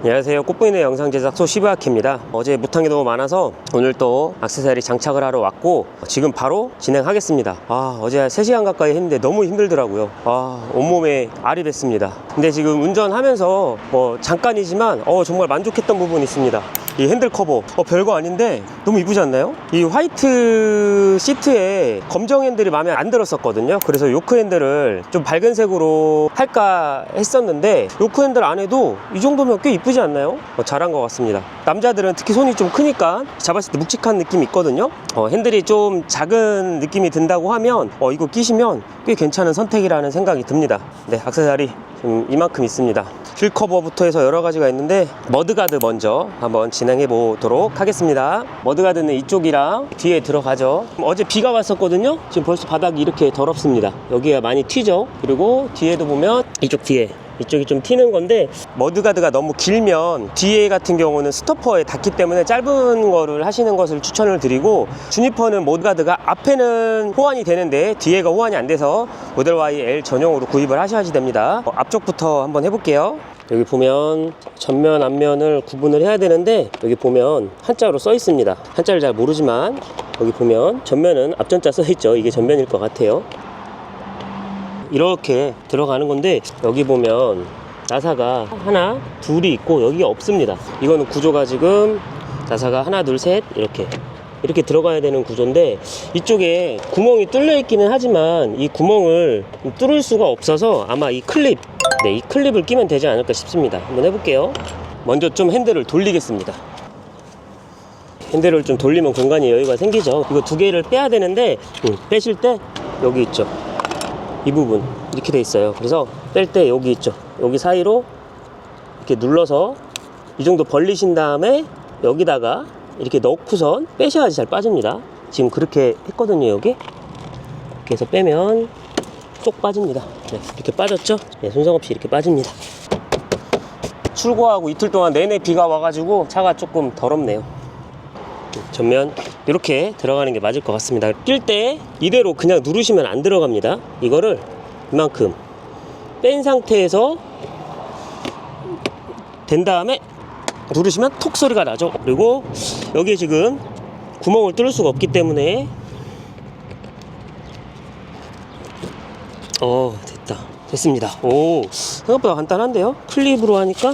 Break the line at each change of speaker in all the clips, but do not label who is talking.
안녕하세요. 꽃보이네 영상 제작소 시브아키입니다. 어제 무탕이 너무 많아서 오늘 또 액세서리 장착을 하러 왔고 지금 바로 진행하겠습니다. 어제 3시간 가까이 했는데 너무 힘들더라고요. 온몸에 알이 뱄습니다. 근데 지금 운전하면서 잠깐이지만 정말 만족했던 부분이 있습니다. 이 핸들 커버 별거 아닌데 너무 이쁘지 않나요? 이 화이트 시트에 검정 핸들이 마음에 안 들었었거든요. 그래서 요크 핸들을 좀 밝은 색으로 할까 했었는데 요크 핸들 안 해도 이 정도면 꽤 이쁘지 않나요? 잘한 것 같습니다. 남자들은 특히 손이 좀 크니까 잡았을 때 묵직한 느낌이 있거든요. 핸들이 좀 작은 느낌이 든다고 하면 이거 끼시면 꽤 괜찮은 선택이라는 생각이 듭니다. 네, 액세서리 지금 이만큼 있습니다. 휠 커버부터 해서 여러 가지가 있는데 머드가드 먼저 한번 진행해 보도록 하겠습니다. 머드가드는 이쪽이랑 뒤에 들어가죠. 어제 비가 왔었거든요. 지금 벌써 바닥이 이렇게 더럽습니다. 여기가 많이 튀죠. 그리고 뒤에도 보면 이쪽 뒤에 이쪽이 좀 튀는 건데 머드가드가 너무 길면 뒤에 같은 경우는 스토퍼에 닿기 때문에 짧은 거를 하시는 것을 추천을 드리고, 주니퍼는 머드가드가 앞에는 호환이 되는데 뒤에가 호환이 안 돼서 모델 Y L 전용으로 구입을 하셔야지 됩니다. 앞쪽부터 한번 해볼게요. 여기 보면 전면 앞면을 구분을 해야 되는데 여기 보면 한자로 써 있습니다. 한자를 잘 모르지만 여기 보면 전면은 앞전자 써 있죠. 이게 전면일 것 같아요. 이렇게 들어가는 건데 여기 보면 나사가 하나 둘이 있고 여기가 없습니다. 이거는 구조가 지금 나사가 하나 둘 셋 이렇게 들어가야 되는 구조인데 이쪽에 구멍이 뚫려 있기는 하지만 이 구멍을 뚫을 수가 없어서 아마 이 클립을 끼면 되지 않을까 싶습니다. 한번 해볼게요. 먼저 좀 핸들을 돌리겠습니다. 핸들을 좀 돌리면 공간이 여유가 생기죠. 이거 두 개를 빼야 되는데 빼실 때 여기 있죠. 이 부분 이렇게 돼 있어요. 그래서 뺄 때 여기 있죠. 여기 사이로 이렇게 눌러서 이 정도 벌리신 다음에 여기다가 이렇게 넣고선 빼셔야지 잘 빠집니다. 지금 그렇게 했거든요. 여기 이렇게 해서 빼면 쏙 빠집니다. 네, 이렇게 빠졌죠? 네, 손상 없이 이렇게 빠집니다. 출고하고 이틀 동안 내내 비가 와가지고 차가 조금 더럽네요. 전면 이렇게 들어가는 게 맞을 것 같습니다. 낄 때 이대로 그냥 누르시면 안 들어갑니다. 이거를 이만큼 뺀 상태에서 된 다음에 누르시면 톡 소리가 나죠. 그리고 여기에 지금 구멍을 뚫을 수가 없기 때문에 됐습니다. 생각보다 간단한데요. 클립으로 하니까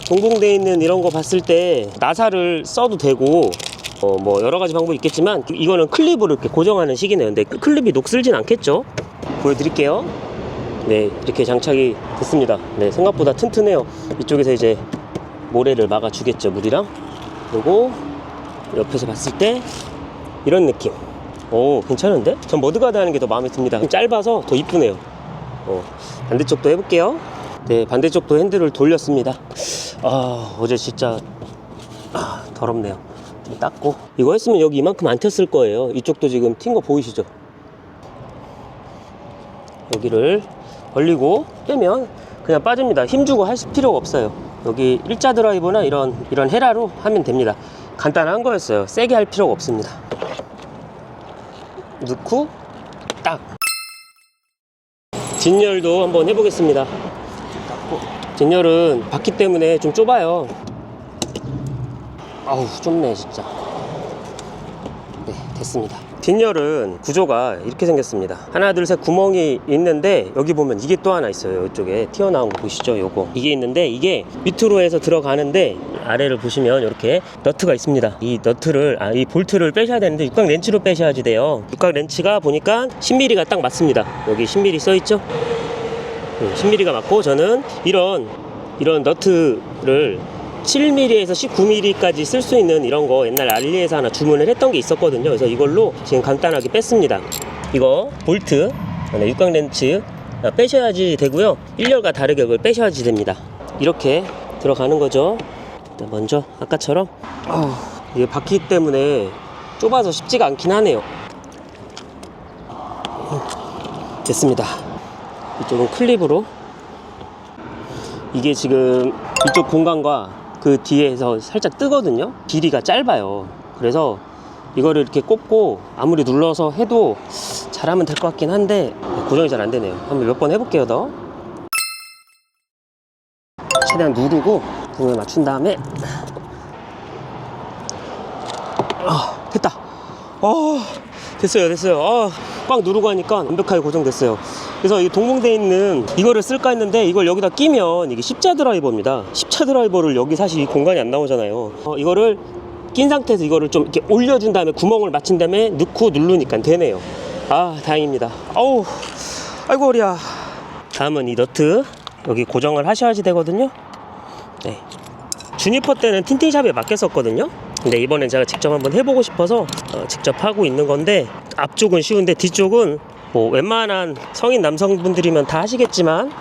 동봉되어 있는 이런 거 봤을 때 나사를 써도 되고 여러 가지 방법이 있겠지만 이거는 클립으로 이렇게 고정하는 식이네요. 근데 클립이 녹슬진 않겠죠? 보여드릴게요. 네, 이렇게 장착이 됐습니다. 네, 생각보다 튼튼해요. 이쪽에서 이제 모래를 막아주겠죠, 물이랑. 그리고 옆에서 봤을 때 이런 느낌. 괜찮은데? 전 머드가드 하는 게 더 마음에 듭니다. 짧아서 더 이쁘네요. 반대쪽도 해볼게요. 네, 반대쪽도 핸들을 돌렸습니다. 어제 진짜 더럽네요. 좀 닦고. 이거 했으면 여기 이만큼 안 튀었을 거예요. 이쪽도 지금 튄 거 보이시죠? 여기를 벌리고 빼면 그냥 빠집니다. 힘주고 할 필요가 없어요. 여기 일자 드라이버나 이런 헤라로 하면 됩니다. 간단한 거였어요. 세게 할 필요가 없습니다. 넣고 딱. 진열도 한번 해보겠습니다. 진열은 바퀴 때문에 좀 좁아요. 좁네 진짜. 네, 됐습니다. 뒷열은 구조가 이렇게 생겼습니다. 하나 둘 셋 구멍이 있는데 여기 보면 이게 또 하나 있어요. 이쪽에 튀어나온 거 보시죠? 요거 이게 있는데 이게 밑으로 해서 들어가는데 아래를 보시면 이렇게 너트가 있습니다. 이 너트를 이 볼트를 빼셔야 되는데 육각 렌치로 빼셔야지 돼요. 육각 렌치가 보니까 10mm가 딱 맞습니다. 여기 10mm 써있죠? 10mm가 맞고 저는 이런 너트를 7mm에서 19mm까지 쓸 수 있는 이런 거 옛날 알리에서 하나 주문을 했던 게 있었거든요. 그래서 이걸로 지금 간단하게 뺐습니다. 이거 볼트, 육각 렌치 빼셔야지 되고요. 1열과 다르게 이걸 빼셔야지 됩니다. 이렇게 들어가는 거죠. 일단 먼저 아까처럼 이게 바퀴 때문에 좁아서 쉽지가 않긴 하네요. 됐습니다. 이쪽은 클립으로. 이게 지금 이쪽 공간과 그 뒤에서 살짝 뜨거든요. 길이가 짧아요. 그래서 이거를 이렇게 꼽고 아무리 눌러서 해도 잘하면 될 것 같긴 한데 고정이 잘 안되네요. 한번 몇 번 해볼게요. 더 최대한 누르고 공을 맞춘 다음에 됐다. 됐어요. 꽉 누르고 하니까 완벽하게 고정됐어요. 그래서 이 동봉되어 있는 이거를 쓸까 했는데 이걸 여기다 끼면 이게 십자 드라이버입니다. 십자 드라이버를 여기 사실 이 공간이 안 나오잖아요. 이거를 낀 상태에서 이거를 좀 이렇게 올려준 다음에 구멍을 맞춘 다음에 넣고 누르니까 되네요. 다행입니다. 아이고 허리야. 다음은 이 너트 여기 고정을 하셔야지 되거든요. 네. 주니퍼 때는 틴팅샵에 맡겼었거든요. 근데 이번엔 제가 직접 한번 해보고 싶어서 직접 하고 있는 건데, 앞쪽은 쉬운데 뒤쪽은 뭐 웬만한 성인 남성분들이면 다 하시겠지만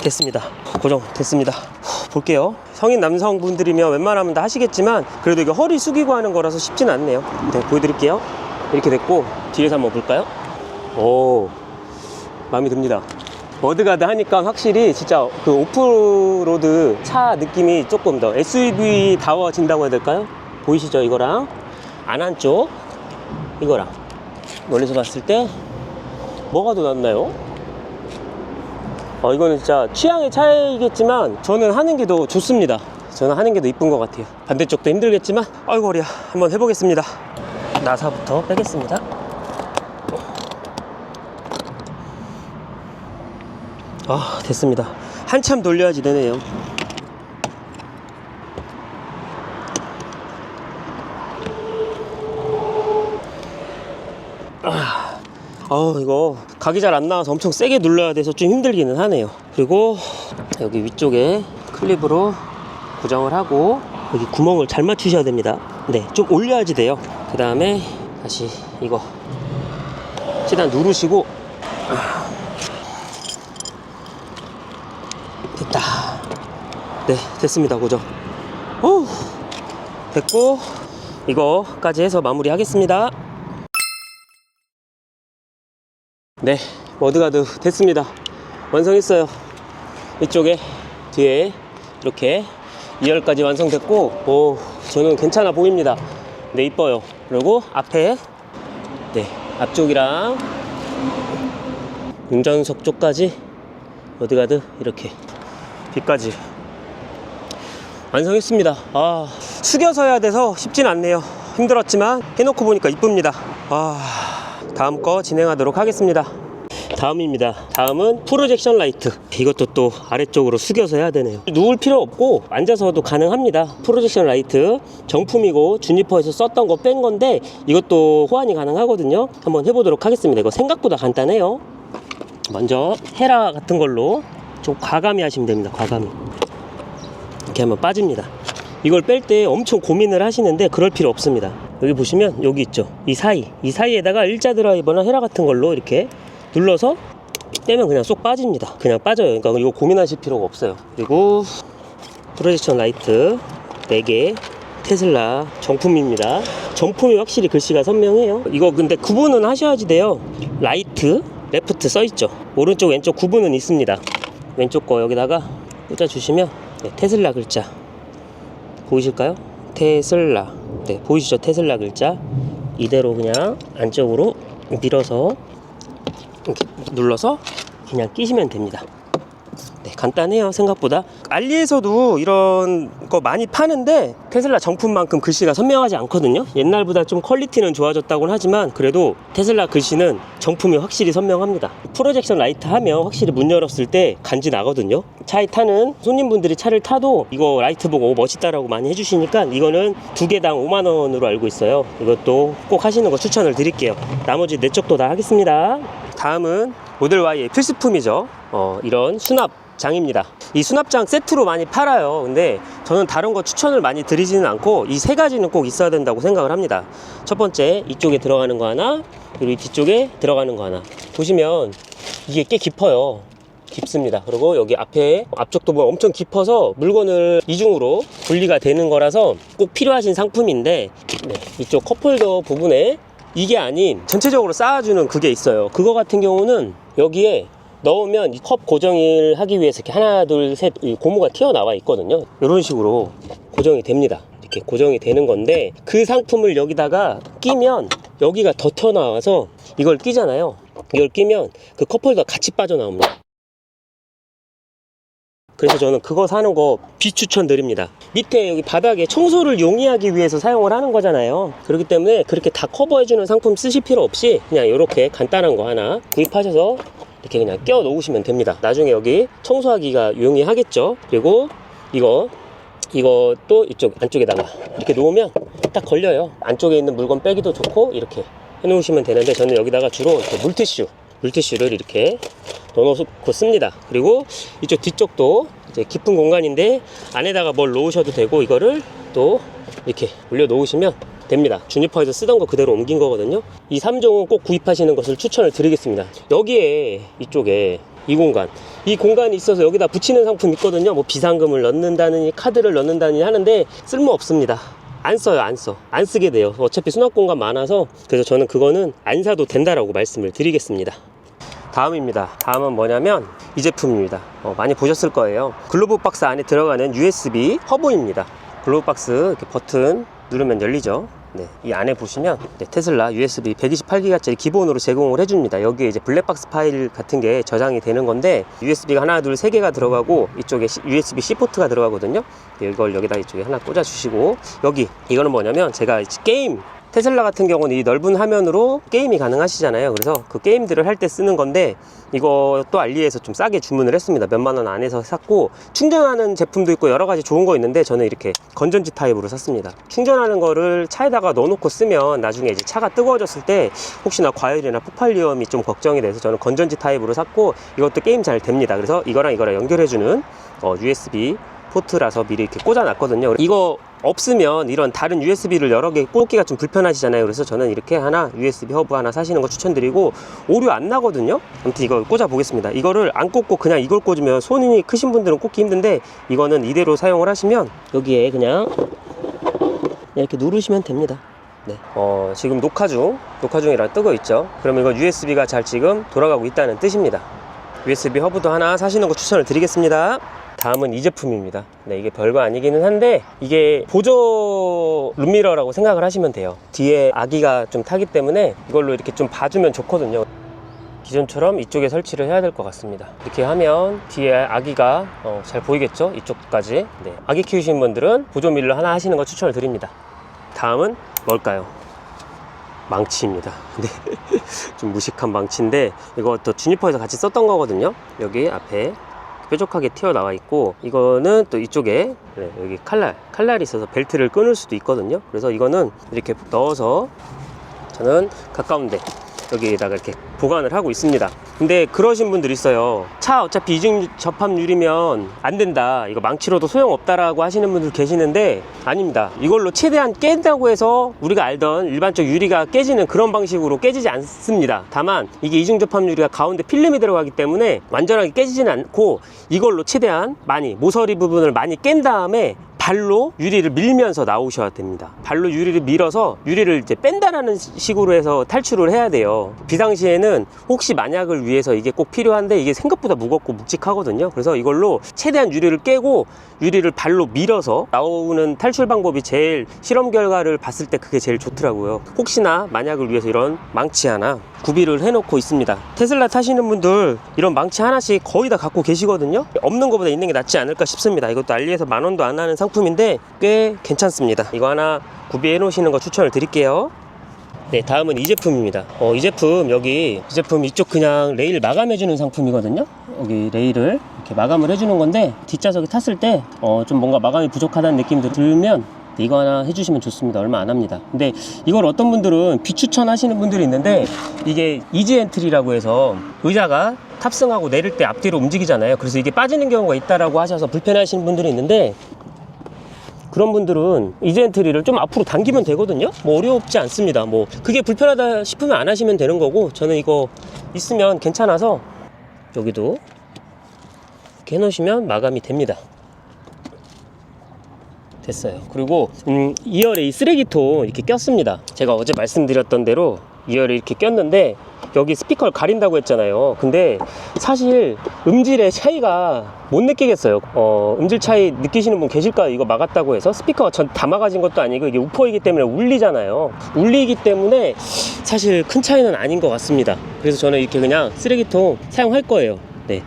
됐습니다. 고정 됐습니다. 볼게요. 성인 남성분들이면 웬만하면 다 하시겠지만 그래도 이게 허리 숙이고 하는 거라서 쉽진 않네요. 네, 보여드릴게요. 이렇게 됐고, 뒤에서 한번 볼까요? 마음에 듭니다. 머드가드 하니까 확실히 진짜 그 오프로드 차 느낌이 조금 더 SUV다워진다고 해야 될까요? 보이시죠? 이거랑 안한 쪽 이거랑 멀리서 봤을 때 뭐가 더 낫나요? 이거는 진짜 취향의 차이겠지만 저는 하는 게 더 좋습니다. 저는 하는 게 더 이쁜 것 같아요. 반대쪽도 힘들겠지만 아이고 허리야. 한번 해보겠습니다. 나사부터 빼겠습니다. 됐습니다. 한참 돌려야지 되네요. 이거 각이 잘 안 나와서 엄청 세게 눌러야 돼서 좀 힘들기는 하네요. 그리고 여기 위쪽에 클립으로 고정을 하고 여기 구멍을 잘 맞추셔야 됩니다. 네, 좀 올려야지 돼요. 그 다음에 다시 이거 최대한 누르시고 됐다. 네, 됐습니다. 고정. 됐고 이거까지 해서 마무리 하겠습니다. 네, 머드가드 됐습니다. 완성했어요. 이쪽에 뒤에 이렇게 2열까지 완성됐고 저는 괜찮아 보입니다. 네, 이뻐요. 그리고 앞에 앞쪽이랑 운전석 쪽까지 머드가드 이렇게 뒤까지 완성했습니다. 숙여서 해야 돼서 쉽진 않네요. 힘들었지만 해놓고 보니까 이쁩니다. 다음 거 진행하도록 하겠습니다. 다음입니다. 다음은 프로젝션 라이트. 이것도 또 아래쪽으로 숙여서 해야 되네요. 누울 필요 없고 앉아서도 가능합니다. 프로젝션 라이트 정품이고 주니퍼에서 썼던 거 뺀 건데 이것도 호환이 가능하거든요. 한번 해보도록 하겠습니다. 이거 생각보다 간단해요. 먼저 헤라 같은 걸로 좀 과감히 하시면 됩니다. 과감히 이렇게 하면 빠집니다. 이걸 뺄 때 엄청 고민을 하시는데 그럴 필요 없습니다. 여기 보시면 여기 있죠. 이 사이에다가 일자 드라이버나 헤라 같은 걸로 이렇게 눌러서 떼면 그냥 쏙 빠집니다. 그냥 빠져요. 그러니까 이거 고민하실 필요가 없어요. 그리고 프로젝션 라이트 4개 테슬라 정품입니다. 정품이 확실히 글씨가 선명해요. 이거 근데 구분은 하셔야지 돼요. 라이트, 레프트 써있죠. 오른쪽 왼쪽 구분은 있습니다. 왼쪽 거 여기다가 꽂아주시면 테슬라 글자 보이실까요? 테슬라. 네, 보이시죠? 테슬라 글자 이대로 그냥 안쪽으로 밀어서 이렇게 눌러서 그냥 끼시면 됩니다. 네, 간단해요. 생각보다. 알리에서도 이런 거 많이 파는데 테슬라 정품만큼 글씨가 선명하지 않거든요. 옛날보다 좀 퀄리티는 좋아졌다고는 하지만 그래도 테슬라 글씨는 정품이 확실히 선명합니다. 프로젝션 라이트 하면 확실히 문 열었을 때 간지 나거든요. 차에 타는 손님분들이 차를 타도 이거 라이트 보고 멋있다라고 많이 해주시니까 이거는 2개당 5만원으로 알고 있어요. 이것도 꼭 하시는 거 추천을 드릴게요. 나머지 4쪽도 다 하겠습니다. 다음은 모델 Y의 필수품이죠. 이런 수납장입니다. 이 수납장 세트로 많이 팔아요. 근데 저는 다른 거 추천을 많이 드리지는 않고 이 3가지는 꼭 있어야 된다고 생각을 합니다. 첫 번째, 이쪽에 들어가는 거 하나, 그리고 뒤쪽에 들어가는 거 하나. 보시면 이게 꽤 깊어요. 깊습니다. 그리고 여기 앞쪽도 보면 엄청 깊어서 물건을 이중으로 분리가 되는 거라서 꼭 필요하신 상품인데, 이쪽 컵홀더 부분에 이게 아닌 전체적으로 쌓아주는 그게 있어요. 그거 같은 경우는 여기에 넣으면 이 컵 고정을 하기 위해서 이렇게 하나 둘 셋 고무가 튀어나와 있거든요. 이런 식으로 고정이 됩니다. 이렇게 고정이 되는 건데 그 상품을 여기다가 끼면 여기가 더 튀어나와서 이걸 끼잖아요. 이걸 끼면 그 컵홀더가 같이 빠져나옵니다. 그래서 저는 그거 사는 거 비추천드립니다. 밑에 여기 바닥에 청소를 용이하기 위해서 사용을 하는 거잖아요. 그렇기 때문에 그렇게 다 커버해주는 상품 쓰실 필요 없이 그냥 이렇게 간단한 거 하나 구입하셔서 이렇게 그냥 껴 놓으시면 됩니다. 나중에 여기 청소하기가 용이하겠죠. 그리고 이것도 이쪽 안쪽에다가 이렇게 놓으면 딱 걸려요. 안쪽에 있는 물건 빼기도 좋고 이렇게 해 놓으시면 되는데, 저는 여기다가 주로 이렇게 물티슈를 이렇게 넣어놓고 씁니다. 그리고 이쪽 뒤쪽도 이제 깊은 공간인데 안에다가 뭘 놓으셔도 되고, 이거를 또 이렇게 올려 놓으시면 됩니다. 주니퍼에서 쓰던 거 그대로 옮긴 거거든요. 이 3종은 꼭 구입하시는 것을 추천을 드리겠습니다. 여기에 이쪽에 이 공간이 있어서 여기다 붙이는 상품 있거든요. 뭐 비상금을 넣는다느니 카드를 넣는다느니 하는데 쓸모 없습니다. 안 써요. 안 쓰게 돼요. 어차피 수납 공간 많아서. 그래서 저는 그거는 안 사도 된다라고 말씀을 드리겠습니다. 다음입니다. 다음은 뭐냐면 이 제품입니다. 많이 보셨을 거예요. 글로브 박스 안에 들어가는 USB 허브입니다. 글로브 박스 이렇게 버튼 누르면 열리죠. 네, 이 안에 보시면 테슬라 USB 128기가짜리 기본으로 제공을 해줍니다. 여기에 이제 블랙박스 파일 같은 게 저장이 되는 건데, USB가 하나, 둘, 세 개가 들어가고 이쪽에 USB-C 포트가 들어가거든요. 이걸 여기다 이쪽에 하나 꽂아주시고, 이거는 뭐냐면 제가 게임, 테슬라 같은 경우는 이 넓은 화면으로 게임이 가능하시잖아요. 그래서 그 게임들을 할 때 쓰는 건데, 이것도 알리에서 좀 싸게 주문을 했습니다. 몇만 원 안에서 샀고, 충전하는 제품도 있고 여러 가지 좋은 거 있는데, 저는 이렇게 건전지 타입으로 샀습니다. 충전하는 거를 차에다가 넣어놓고 쓰면 나중에 이제 차가 뜨거워졌을 때 혹시나 과열이나 폭발 위험이 좀 걱정이 돼서 저는 건전지 타입으로 샀고, 이것도 게임 잘 됩니다. 그래서 이거랑 연결해주는 USB 포트라서 미리 이렇게 꽂아놨거든요. 이거 없으면 이런 다른 USB를 여러 개 꽂기가 좀 불편하시잖아요. 그래서 저는 이렇게 하나 USB 허브 하나 사시는 거 추천드리고, 오류 안 나거든요. 아무튼 이거 꽂아 보겠습니다. 이거를 안 꽂고 그냥 이걸 꽂으면 손이 크신 분들은 꽂기 힘든데, 이거는 이대로 사용을 하시면 여기에 그냥 이렇게 누르시면 됩니다. 네. 지금 녹화 중이라 뜨고 있죠. 그러면 이거 USB가 잘 지금 돌아가고 있다는 뜻입니다. USB 허브도 하나 사시는 거 추천을 드리겠습니다. 다음은 이 제품입니다. 네, 이게 별거 아니기는 한데, 이게 보조 룸미러라고 생각을 하시면 돼요. 뒤에 아기가 좀 타기 때문에 이걸로 이렇게 좀 봐주면 좋거든요. 기존처럼 이쪽에 설치를 해야 될 것 같습니다. 이렇게 하면 뒤에 아기가 잘 보이겠죠? 이쪽까지. 네, 아기 키우시는 분들은 보조 미러 하나 하시는 거 추천을 드립니다. 다음은 뭘까요? 망치입니다. 네. 좀 무식한 망치인데, 이것도 주니퍼에서 같이 썼던 거거든요. 여기 앞에 뾰족하게 튀어나와 있고, 이거는 또 이쪽에 여기 칼날이 있어서 벨트를 끊을 수도 있거든요. 그래서 이거는 이렇게 넣어서 저는 가까운데 여기에다가 이렇게 보관을 하고 있습니다. 근데 그러신 분들 있어요. 차 어차피 이중 접합유리면 안 된다, 이거 망치로도 소용없다라고 하시는 분들 계시는데, 아닙니다. 이걸로 최대한 깬다고 해서 우리가 알던 일반적 유리가 깨지는 그런 방식으로 깨지지 않습니다. 다만 이게 이중 접합유리가 가운데 필름이 들어가기 때문에 완전하게 깨지지는 않고, 이걸로 최대한 많이 모서리 부분을 많이 깬 다음에 발로 유리를 밀면서 나오셔야 됩니다. 발로 유리를 밀어서 유리를 이제 뺀다라는 식으로 해서 탈출을 해야 돼요. 비상시에는 혹시 만약을 위해서 이게 꼭 필요한데, 이게 생각보다 무겁고 묵직하거든요. 그래서 이걸로 최대한 유리를 깨고 유리를 발로 밀어서 나오는 탈출 방법이 제일 실험 결과를 봤을 때 그게 제일 좋더라고요. 혹시나 만약을 위해서 이런 망치 하나 구비를 해놓고 있습니다. 테슬라 타시는 분들 이런 망치 하나씩 거의 다 갖고 계시거든요. 없는 것보다 있는 게 낫지 않을까 싶습니다. 이것도 알리에서 10,000원도 안 하는 상품인데 꽤 괜찮습니다. 이거 하나 구비해 놓으시는 거 추천을 드릴게요. 네, 다음은 이 제품입니다. 이 제품 이쪽 그냥 레일 마감해 주는 상품이거든요. 여기 레일을 이렇게 마감을 해주는 건데, 뒷좌석에 탔을 때 좀 뭔가 마감이 부족하다는 느낌도 들면 이거 하나 해주시면 좋습니다. 얼마 안 합니다. 근데 이걸 어떤 분들은 비추천 하시는 분들이 있는데, 이게 이지 엔트리라고 해서 의자가 탑승하고 내릴 때 앞뒤로 움직이잖아요. 그래서 이게 빠지는 경우가 있다라고 하셔서 불편해하시는 분들이 있는데, 그런 분들은 이지 엔트리를 좀 앞으로 당기면 되거든요. 뭐 어렵지 않습니다. 뭐 그게 불편하다 싶으면 안 하시면 되는 거고, 저는 이거 있으면 괜찮아서 여기도 이렇게 해놓으시면 마감이 됩니다. 됐어요. 그리고 2열에 이 쓰레기통 이렇게 꼈습니다. 제가 어제 말씀드렸던 대로 2열에 이렇게 꼈는데, 여기 스피커를 가린다고 했잖아요. 근데 사실 음질의 차이가 못 느끼겠어요. 음질 차이 느끼시는 분 계실까요? 이거 막았다고 해서 스피커가 다 막아진 것도 아니고, 이게 우퍼이기 때문에 울리잖아요. 울리기 때문에 사실 큰 차이는 아닌 것 같습니다. 그래서 저는 이렇게 그냥 쓰레기통 사용할 거예요. 네,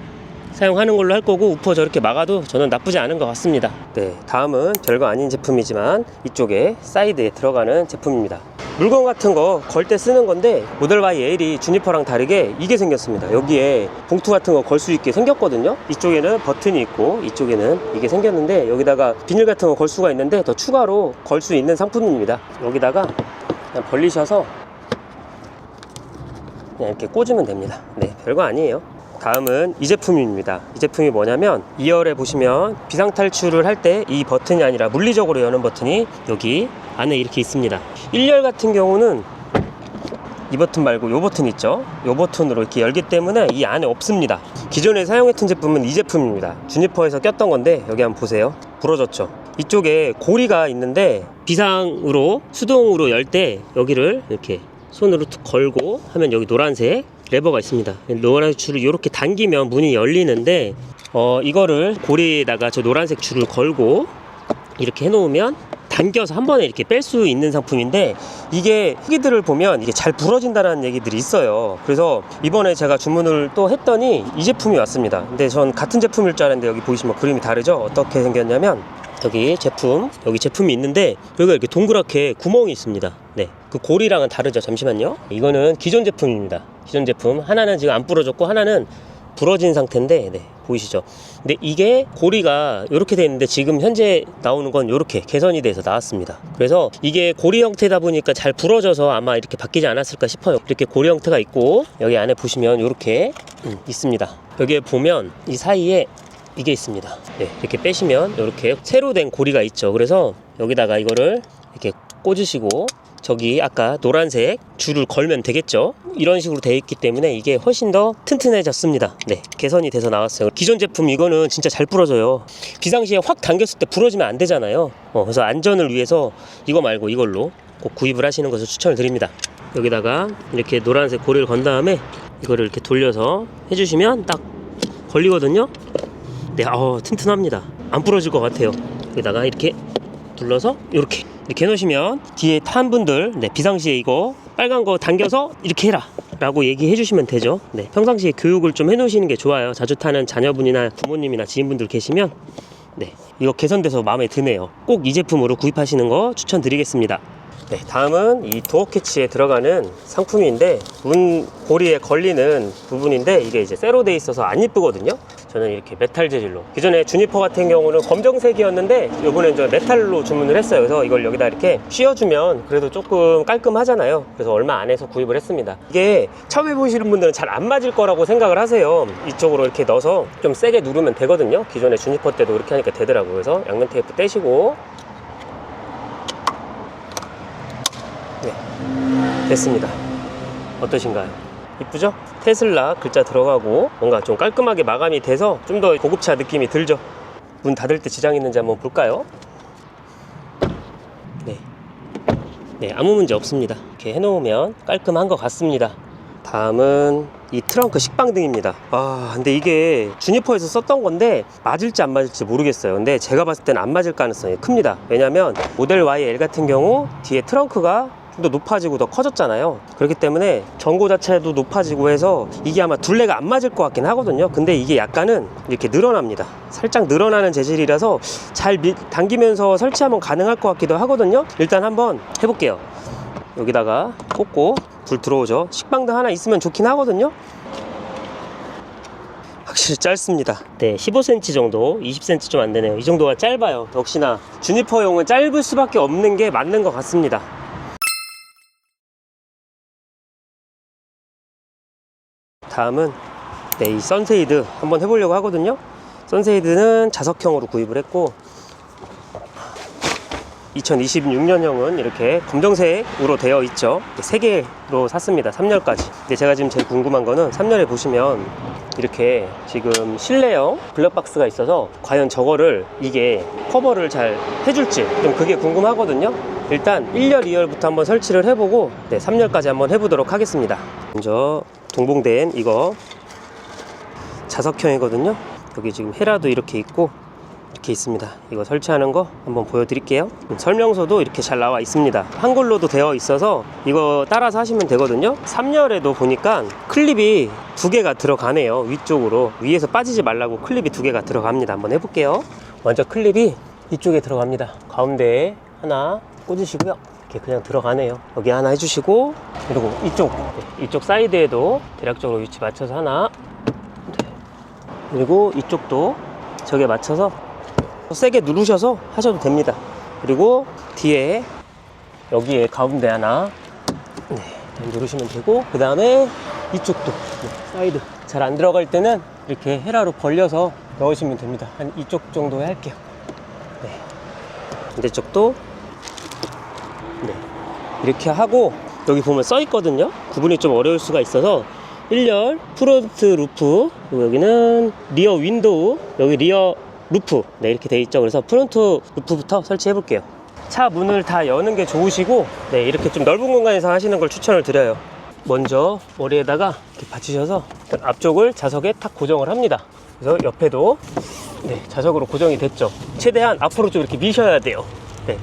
사용하는 걸로 할 거고, 우퍼 저렇게 막아도 저는 나쁘지 않은 것 같습니다. 네, 다음은 별거 아닌 제품이지만 이쪽에 사이드에 들어가는 제품입니다. 물건 같은 거 걸 때 쓰는 건데, 모델 Y L이 주니퍼랑 다르게 이게 생겼습니다. 여기에 봉투 같은 거 걸 수 있게 생겼거든요. 이쪽에는 버튼이 있고 이쪽에는 이게 생겼는데, 여기다가 비닐 같은 거 걸 수가 있는데 더 추가로 걸 수 있는 상품입니다. 여기다가 그냥 벌리셔서 그냥 이렇게 꽂으면 됩니다. 네, 별거 아니에요. 다음은 이 제품입니다. 이 제품이 뭐냐면, 2열에 보시면 비상탈출을 할 때 이 버튼이 아니라 물리적으로 여는 버튼이 여기 안에 이렇게 있습니다. 1열 같은 경우는 이 버튼 말고 이 버튼 있죠, 이 버튼으로 이렇게 열기 때문에 이 안에 없습니다. 기존에 사용했던 제품은 이 제품입니다. 주니퍼에서 꼈던 건데, 여기 한번 보세요. 부러졌죠. 이쪽에 고리가 있는데, 비상으로 수동으로 열 때 여기를 이렇게 손으로 툭 걸고 하면 여기 노란색 레버가 있습니다. 노란색 줄을 이렇게 당기면 문이 열리는데, 이거를 고리에다가 저 노란색 줄을 걸고 이렇게 해놓으면 당겨서 한 번에 이렇게 뺄 수 있는 상품인데, 이게 후기들을 보면 이게 잘 부러진다는 얘기들이 있어요. 그래서 이번에 제가 주문을 또 했더니 이 제품이 왔습니다. 근데 전 같은 제품일 줄 알았는데, 여기 보이시면 그림이 다르죠. 어떻게 생겼냐면, 여기 제품이 있는데, 여기가 이렇게 동그랗게 구멍이 있습니다. 네, 그 고리랑은 다르죠. 잠시만요. 이거는 기존 제품입니다. 기존 제품 하나는 지금 안 부러졌고 하나는 부러진 상태인데, 네, 보이시죠? 근데 이게 고리가 이렇게 되어 있는데, 지금 현재 나오는 건 이렇게 개선이 돼서 나왔습니다. 그래서 이게 고리 형태다 보니까 잘 부러져서 아마 이렇게 바뀌지 않았을까 싶어요. 이렇게 고리 형태가 있고, 여기 안에 보시면 이렇게 있습니다. 여기에 보면 이 사이에 이게 있습니다. 네, 이렇게 빼시면 이렇게 새로 된 고리가 있죠. 그래서 여기다가 이거를 이렇게 꽂으시고, 저기 아까 노란색 줄을 걸면 되겠죠. 이런 식으로 되어 있기 때문에 이게 훨씬 더 튼튼해졌습니다. 네, 개선이 돼서 나왔어요. 기존 제품 이거는 진짜 잘 부러져요. 비상시에 확 당겼을 때 부러지면 안 되잖아요. 그래서 안전을 위해서 이거 말고 이걸로 꼭 구입을 하시는 것을 추천을 드립니다. 여기다가 이렇게 노란색 고리를 건 다음에 이거를 이렇게 돌려서 해주시면 딱 걸리거든요. 네, 튼튼합니다. 안 부러질 것 같아요. 여기다가 이렇게 눌러서 이렇게 해놓으시면, 뒤에 탄 분들, 네, 비상시에 이거 빨간 거 당겨서 이렇게 해라 라고 얘기해 주시면 되죠. 네, 평상시에 교육을 좀 해놓으시는 게 좋아요. 자주 타는 자녀분이나 부모님이나 지인분들 계시면, 네, 이거 개선돼서 마음에 드네요. 꼭 이 제품으로 구입하시는 거 추천드리겠습니다. 네, 다음은 이 도어 캐치에 들어가는 상품인데, 문 고리에 걸리는 부분인데, 이게 이제 쇠로 돼 있어서 안 이쁘거든요. 저는 이렇게 메탈 재질로, 기존에 주니퍼 같은 경우는 검정색이었는데 이번엔 저 메탈로 주문을 했어요. 그래서 이걸 여기다 이렇게 씌워주면 그래도 조금 깔끔하잖아요. 그래서 얼마 안 해서 구입을 했습니다. 이게 처음 해보시는 분들은 잘 안 맞을 거라고 생각을 하세요. 이쪽으로 이렇게 넣어서 좀 세게 누르면 되거든요. 기존에 주니퍼 때도 이렇게 하니까 되더라고요. 그래서 양면 테이프 떼시고, 네, 됐습니다. 어떠신가요? 이쁘죠? 테슬라 글자 들어가고 뭔가 좀 깔끔하게 마감이 돼서 좀 더 고급차 느낌이 들죠. 문 닫을 때 지장 있는지 한번 볼까요? 네, 아무 문제 없습니다. 이렇게 해놓으면 깔끔한 것 같습니다. 다음은 이 트렁크 식빵등입니다. 근데 이게 주니퍼에서 썼던 건데 맞을지 안 맞을지 모르겠어요. 근데 제가 봤을 때는 안 맞을 가능성이 큽니다. 왜냐면 모델 Y L 같은 경우 뒤에 트렁크가 좀 더 높아지고 더 커졌잖아요. 그렇기 때문에 전고 자체도 높아지고 해서 이게 아마 둘레가 안 맞을 것 같긴 하거든요. 근데 이게 약간은 이렇게 늘어납니다. 살짝 늘어나는 재질이라서 잘 당기면서 설치하면 가능할 것 같기도 하거든요. 일단 한번 해볼게요. 여기다가 꽂고 불 들어오죠. 식빵등 하나 있으면 좋긴 하거든요. 확실히 짧습니다. 네, 15cm 정도, 20cm 좀 안 되네요. 이 정도가 짧아요. 역시나 주니퍼용은 짧을 수밖에 없는 게 맞는 것 같습니다. 다음은 네, 이 선쉐이드 한번 해보려고 하거든요. 선쉐이드는 자석형으로 구입을 했고, 2026년형은 이렇게 검정색으로 되어 있죠. 3개로 샀습니다. 3열까지. 근데 제가 지금 제일 궁금한 거는 3열에 보시면 이렇게 지금 실내형 블랙박스가 있어서 과연 저거를 이게 커버를 잘 해줄지 좀 그게 궁금하거든요. 일단 1열, 2열부터 한번 설치를 해보고 3열까지 한번 해보도록 하겠습니다. 먼저 동봉된 이거 자석형이거든요. 여기 지금 헤라도 이렇게 있고 이렇게 있습니다. 이거 설치하는 거 한번 보여드릴게요. 설명서도 이렇게 잘 나와 있습니다. 한글로도 되어 있어서 이거 따라서 하시면 되거든요. 3열에도 보니까 클립이 2개가 들어가네요. 위쪽으로 위에서 빠지지 말라고 클립이 2개가 들어갑니다. 한번 해볼게요. 먼저 클립이 이쪽에 들어갑니다. 가운데에 하나 꽂으시고요. 이렇게 그냥 들어가네요. 여기 하나 해주시고, 그리고 이쪽 사이드에도 대략적으로 위치 맞춰서 하나, 그리고 이쪽도 저게 맞춰서 세게 누르셔서 하셔도 됩니다. 그리고 뒤에 여기에 가운데 하나 누르시면 되고, 그 다음에 이쪽도 사이드 잘 안 들어갈 때는 이렇게 헤라로 벌려서 넣으시면 됩니다. 한 이쪽 정도 할게요. 반대쪽도 이렇게 하고, 여기 보면 써 있거든요. 구분이 좀 어려울 수가 있어서 1열 프론트 루프, 그리고 여기는 리어 윈도우, 여기 리어 루프 이렇게 돼 있죠. 그래서 프론트 루프부터 설치해 볼게요. 차 문을 다 여는 게 좋으시고, 이렇게 좀 넓은 공간에서 하시는 걸 추천을 드려요. 먼저 머리에다가 이렇게 받치셔서 앞쪽을 자석에 탁 고정을 합니다. 그래서 옆에도 자석으로 고정이 됐죠. 최대한 앞으로 좀 이렇게 미셔야 돼요.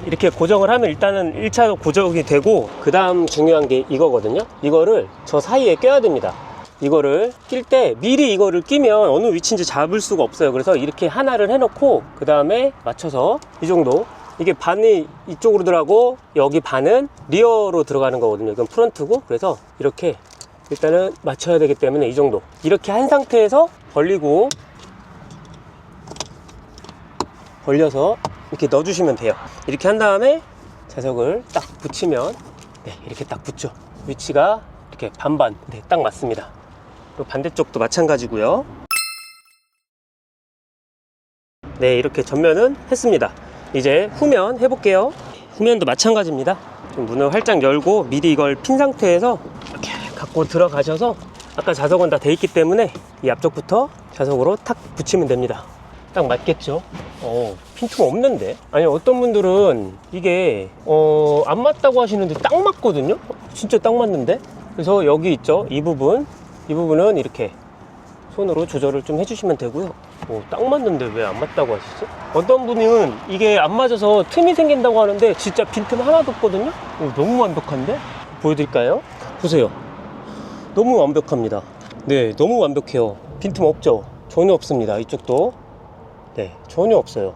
이렇게 고정을 하면 일단은 1차로 고정이 되고, 그 다음 중요한 게 이거거든요. 이거를 저 사이에 껴야 됩니다. 이거를 낄 때 미리 이거를 끼면 어느 위치인지 잡을 수가 없어요. 그래서 이렇게 하나를 해놓고 그 다음에 맞춰서 이 정도, 이게 반이 이쪽으로 들어가고 여기 반은 리어로 들어가는 거거든요. 이건 프론트고, 그래서 이렇게 일단은 맞춰야 되기 때문에 이 정도 이렇게 한 상태에서 벌려서 이렇게 넣어주시면 돼요. 이렇게 한 다음에 자석을 딱 붙이면 이렇게 딱 붙죠. 위치가 이렇게 반반 딱 맞습니다. 그리고 반대쪽도 마찬가지고요. 이렇게 전면은 했습니다. 이제 후면 해볼게요. 후면도 마찬가지입니다. 좀 문을 활짝 열고 미리 이걸 핀 상태에서 이렇게 갖고 들어가셔서, 아까 자석은 다 돼 있기 때문에 이 앞쪽부터 자석으로 탁 붙이면 됩니다. 딱 맞겠죠? 핀틈 없는데? 아니, 어떤 분들은 이게 안 맞다고 하시는데 딱 맞거든요? 진짜 딱 맞는데? 그래서 여기 있죠? 이 부분은 이렇게 손으로 조절을 좀 해주시면 되고요. 딱 맞는데 왜 안 맞다고 하시죠? 어떤 분은 이게 안 맞아서 틈이 생긴다고 하는데 진짜 빈틈 하나도 없거든요? 너무 완벽한데? 보여드릴까요? 보세요. 너무 완벽합니다. 너무 완벽해요. 빈틈 없죠? 전혀 없습니다. 이쪽도 전혀 없어요.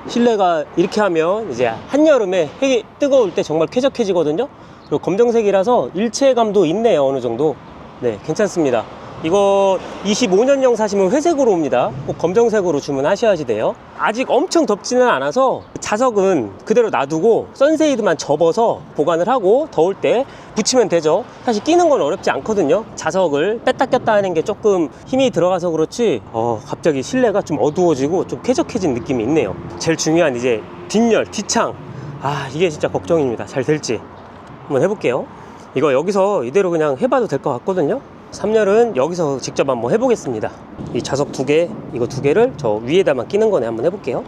실내가 이렇게 하면 이제 한여름에 흙이 뜨거울 때 정말 쾌적해지거든요. 그리고 검정색이라서 일체감도 있네요. 어느 정도. 괜찮습니다. 이거 25년형 사시면 회색으로 옵니다. 꼭 검정색으로 주문하셔야지 돼요. 아직 엄청 덥지는 않아서 자석은 그대로 놔두고 선쉐이드만 접어서 보관을 하고 더울 때 붙이면 되죠. 사실 끼는 건 어렵지 않거든요. 자석을 뺐다 꼈다 하는 게 조금 힘이 들어가서 그렇지, 갑자기 실내가 좀 어두워지고 좀 쾌적해진 느낌이 있네요. 제일 중요한 이제 뒷열, 뒷창, 이게 진짜 걱정입니다. 잘 될지 한번 해볼게요. 이거 여기서 이대로 그냥 해봐도 될 것 같거든요. 3열은 여기서 직접 한번 해보겠습니다. 이 자석 2개, 이거 2개를 저 위에다만 끼는 거네. 한번 해볼게요.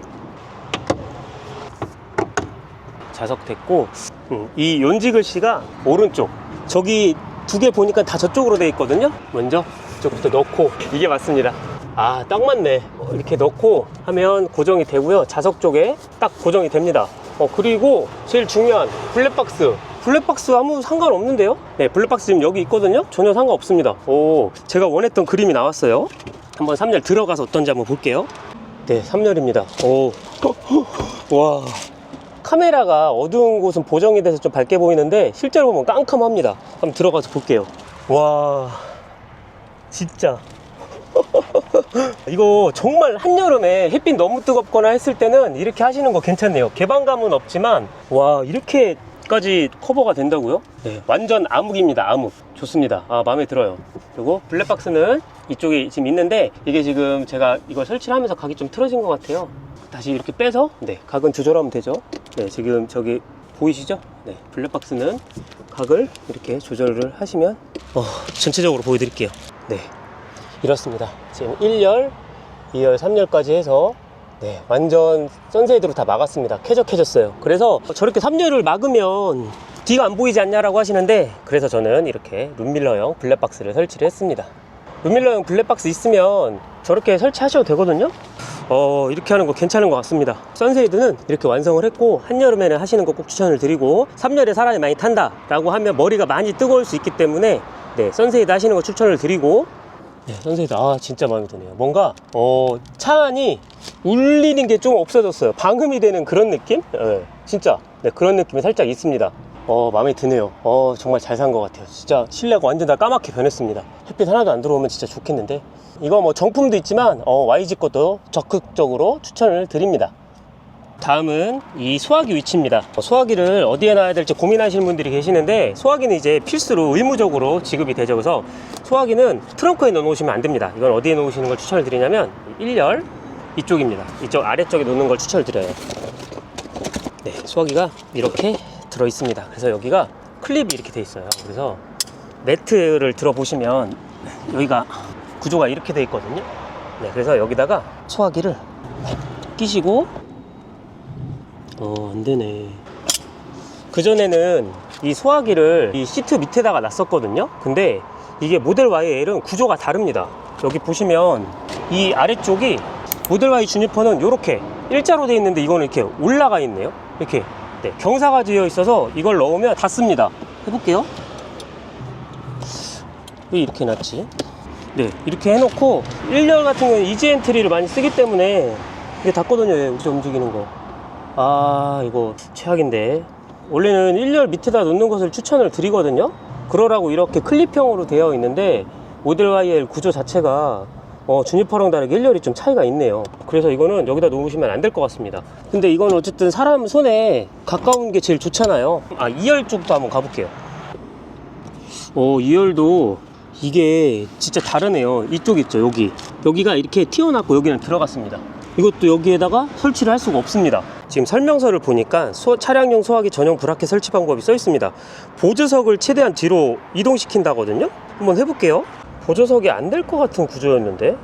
자석 됐고, 이 연지 글씨가 오른쪽, 저기 2개 보니까 다 저쪽으로 돼 있거든요. 먼저 이쪽부터 넣고, 이게 맞습니다. 딱 맞네. 이렇게 넣고 하면 고정이 되고요. 자석 쪽에 딱 고정이 됩니다. 그리고 제일 중요한 블랙박스 아무 상관없는데요? 블랙박스 지금 여기 있거든요? 전혀 상관없습니다. 제가 원했던 그림이 나왔어요. 한번 3열 들어가서 어떤지 한번 볼게요. 3열입니다. 와, 카메라가 어두운 곳은 보정이 돼서 좀 밝게 보이는데 실제로 보면 깜깜합니다. 한번 들어가서 볼게요. 와, 진짜 이거 정말 한여름에 햇빛 너무 뜨겁거나 했을 때는 이렇게 하시는 거 괜찮네요. 개방감은 없지만, 와, 이렇게까지 커버가 된다고요? 완전 암흑입니다. 암흑. 좋습니다. 마음에 들어요. 그리고 블랙박스는 이쪽에 지금 있는데, 이게 지금 제가 이걸 설치를 하면서 각이 좀 틀어진 것 같아요. 다시 이렇게 빼서 각은 조절하면 되죠. 지금 저기 보이시죠? 블랙박스는 각을 이렇게 조절을 하시면 전체적으로 보여드릴게요. 이렇습니다. 지금 1열, 2열, 3열까지 해서 완전 선쉐이드로 다 막았습니다. 쾌적해졌어요. 그래서 저렇게 3열을 막으면 뒤가 안 보이지 않냐라고 하시는데, 그래서 저는 이렇게 룸밀러형 블랙박스를 설치를 했습니다. 루밀러형 블랙박스 있으면 저렇게 설치하셔도 되거든요. 이렇게 하는 거 괜찮은 것 같습니다. 선쉐이드는 이렇게 완성을 했고, 한여름에는 하시는 거 꼭 추천을 드리고, 3열에 사람이 많이 탄다 라고 하면 머리가 많이 뜨거울 수 있기 때문에 네, 선쉐이드 하시는 거 추천을 드리고, 네, 선쉐이드 진짜 마음에 드네요. 뭔가 차 안이 울리는 게 좀 없어졌어요. 방음이 되는 그런 느낌? 네, 진짜 네, 그런 느낌이 살짝 있습니다. 마음에 드네요. 정말 잘 산 것 같아요. 진짜 실내가 완전 다 까맣게 변했습니다. 햇빛 하나도 안 들어오면 진짜 좋겠는데, 이거 뭐 정품도 있지만 YG 것도 적극적으로 추천을 드립니다. 다음은 이 소화기 위치입니다. 소화기를 어디에 놔야 될지 고민하시는 분들이 계시는데, 소화기는 이제 필수로 의무적으로 지급이 되죠. 그래서 소화기는 트렁크에 넣어 놓으시면 안 됩니다. 이건 어디에 놓으시는 걸 추천을 드리냐면 1열 이쪽입니다. 이쪽 아래쪽에 놓는 걸 추천을 드려요. 네, 소화기가 이렇게 들어 있습니다. 그래서 여기가 클립이 이렇게 돼 있어요. 그래서 매트를 들어 보시면 여기가 구조가 이렇게 돼 있거든요. 네, 그래서 여기다가 소화기를 끼시고, 안 되네. 그전에는 이 소화기를 이 시트 밑에다가 놨었거든요. 근데 이게 모델 YL은 구조가 다릅니다. 여기 보시면 이 아래쪽이 모델 Y 주니퍼는 이렇게 일자로 돼 있는데, 이거는 이렇게 올라가 있네요. 이렇게 네, 경사가 되어 있어서 이걸 넣으면 닿습니다. 해볼게요. 왜 이렇게 놨지? 네, 이렇게 해놓고 1열 같은 경우는 이지 엔트리를 많이 쓰기 때문에 이게 닿거든요. 여기서 움직이는 거. 이거 최악인데. 원래는 1열 밑에다 놓는 것을 추천을 드리거든요. 그러라고 이렇게 클립형으로 되어 있는데, 모델 YL 구조 자체가 주니퍼랑 다르게 1열이 좀 차이가 있네요. 그래서 이거는 여기다 놓으시면 안 될 것 같습니다. 근데 이건 어쨌든 사람 손에 가까운 게 제일 좋잖아요. 2열 쪽도 한번 가볼게요. 2열도 이게 진짜 다르네요. 이쪽 있죠, 여기가 이렇게 튀어나왔고 여기는 들어갔습니다. 이것도 여기에다가 설치를 할 수가 없습니다. 지금 설명서를 보니까 차량용 소화기 전용 브라켓 설치 방법이 써 있습니다. 보조석을 최대한 뒤로 이동시킨다거든요. 한번 해볼게요. 보조석이 안 될 것 같은 구조였는데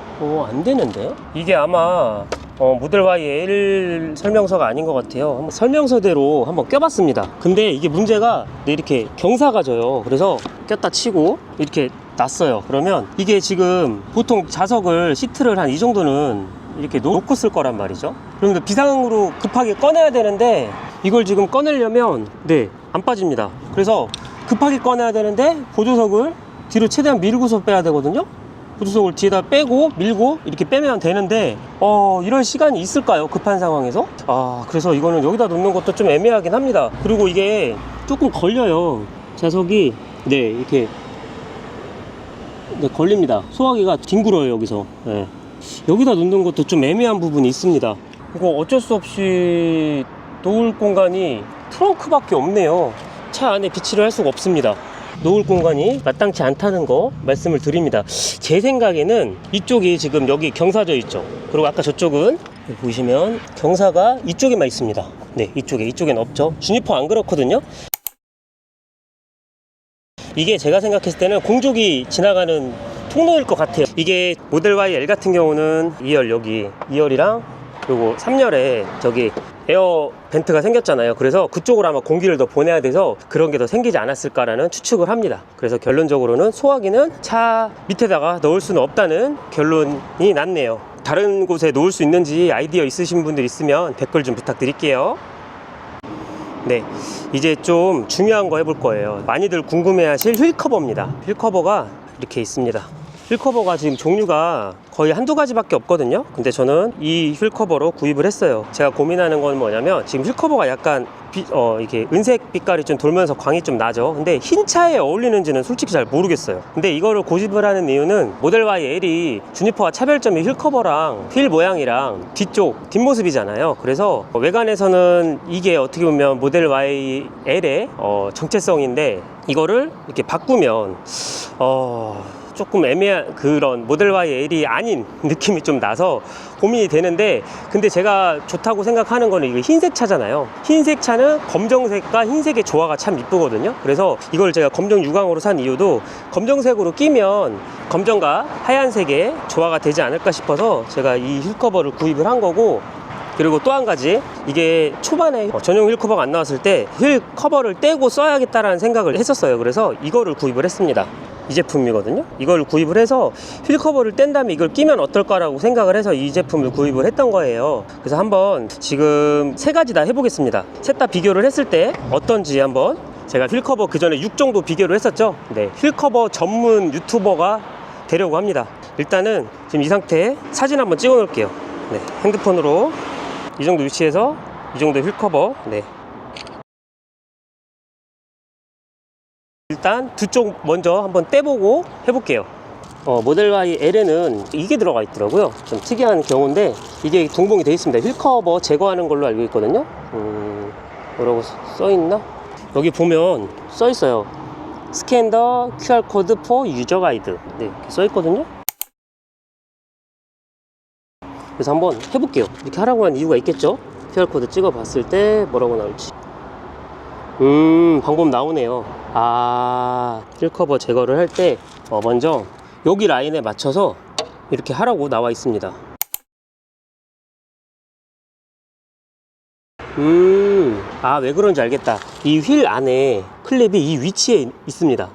안 되는데, 이게 아마 모델 YL 설명서가 아닌 것 같아요. 설명서대로 한번 껴봤습니다. 근데 이게 문제가 이렇게 경사가 져요. 그래서 꼈다 치고 이렇게 놨어요. 그러면 이게 지금 보통 좌석을 시트를 한 이 정도는 이렇게 놓고 쓸 거란 말이죠. 그러면 비상으로 급하게 꺼내야 되는데, 이걸 지금 꺼내려면 안 빠집니다. 그래서 급하게 꺼내야 되는데 보조석을 뒤로 최대한 밀고서 빼야 되거든요. 보조석을 뒤에다 빼고 밀고 이렇게 빼면 되는데, 이런 시간이 있을까요? 급한 상황에서? 그래서 이거는 여기다 놓는 것도 좀 애매하긴 합니다. 그리고 이게 조금 걸려요. 좌석이 이렇게 걸립니다. 소화기가 뒹굴어요. 여기서 여기다 놓는 것도 좀 애매한 부분이 있습니다. 이거 어쩔 수 없이 놓을 공간이 트렁크밖에 없네요. 차 안에 비치를 할 수가 없습니다. 놓을 공간이 마땅치 않다는 거 말씀을 드립니다. 제 생각에는 이쪽이 지금 여기 경사져 있죠. 그리고 아까 저쪽은 보시면 경사가 이쪽에만 있습니다. 이쪽엔 없죠. 주니퍼 안 그렇거든요. 이게 제가 생각했을 때는 공족이 지나가는 통로일 것 같아요. 이게 모델 YL 같은 경우는 2열 여기 2열이랑 그리고 3열에 저기 에어 벤트가 생겼잖아요. 그래서 그쪽으로 아마 공기를 더 보내야 돼서 그런 게 더 생기지 않았을까라는 추측을 합니다. 그래서 결론적으로는 소화기는 차 밑에다가 넣을 수는 없다는 결론이 났네요. 다른 곳에 놓을 수 있는지 아이디어 있으신 분들 있으면 댓글 좀 부탁드릴게요. 이제 좀 중요한 거 해볼 거예요. 많이들 궁금해하실 휠 커버입니다. 휠 커버가 이렇게 있습니다. 휠 커버가 지금 종류가 거의 한두 가지밖에 없거든요. 근데 저는 이 휠 커버로 구입을 했어요. 제가 고민하는 건 뭐냐면, 지금 휠 커버가 약간 이렇게 은색 빛깔이 좀 돌면서 광이 좀 나죠. 근데 흰 차에 어울리는지는 솔직히 잘 모르겠어요. 근데 이거를 고집을 하는 이유는 모델 YL이 주니퍼와 차별점이 휠 커버랑 휠 모양이랑 뒤쪽 뒷모습이잖아요. 그래서 외관에서는 이게 어떻게 보면 모델 YL의 정체성인데, 이거를 이렇게 바꾸면 조금 애매한 그런 모델 YL이 아닌 느낌이 좀 나서 고민이 되는데, 근데 제가 좋다고 생각하는 거는 이거 흰색 차잖아요. 흰색 차는 검정색과 흰색의 조화가 참 이쁘거든요. 그래서 이걸 제가 검정 유광으로 산 이유도 검정색으로 끼면 검정과 하얀색의 조화가 되지 않을까 싶어서 제가 이 휠 커버를 구입을 한 거고, 그리고 또 한 가지, 이게 초반에 전용 휠 커버가 안 나왔을 때 휠 커버를 떼고 써야겠다라는 생각을 했었어요. 그래서 이거를 구입을 했습니다. 이 제품이거든요. 이걸 구입을 해서 휠 커버를 뗀 다음에 이걸 끼면 어떨까라고 생각을 해서 이 제품을 구입을 했던 거예요. 그래서 한번 지금 세 가지 다 해보겠습니다. 셋 다 비교를 했을 때 어떤지 한번. 제가 휠 커버 그 전에 6 정도 비교를 했었죠. 네, 휠 커버 전문 유튜버가 되려고 합니다. 일단은 지금 이 상태에 사진 한번 찍어 놓을게요. 네, 핸드폰으로 이 정도 위치에서 이 정도 휠 커버. 네. 일단 두 쪽 먼저 한번 떼보고 해볼게요. 모델 Y L에는 이게 들어가 있더라고요. 좀 특이한 경우인데 이게 동봉이 되어 있습니다. 휠 커버 제거하는 걸로 알고 있거든요. 뭐라고 써있나? 여기 보면 써있어요. 스캔 더 QR 코드 포 유저 가이드. 네, 이렇게 써있거든요. 그래서 한번 해볼게요. 이렇게 하라고 한 이유가 있겠죠? QR 코드 찍어 봤을 때 뭐라고 나올지. 방법 나오네요. 휠 커버 제거를 할 때 먼저 여기 라인에 맞춰서 이렇게 하라고 나와 있습니다. 왜 그런지 알겠다. 이 휠 안에 클립이 이 위치에 있습니다.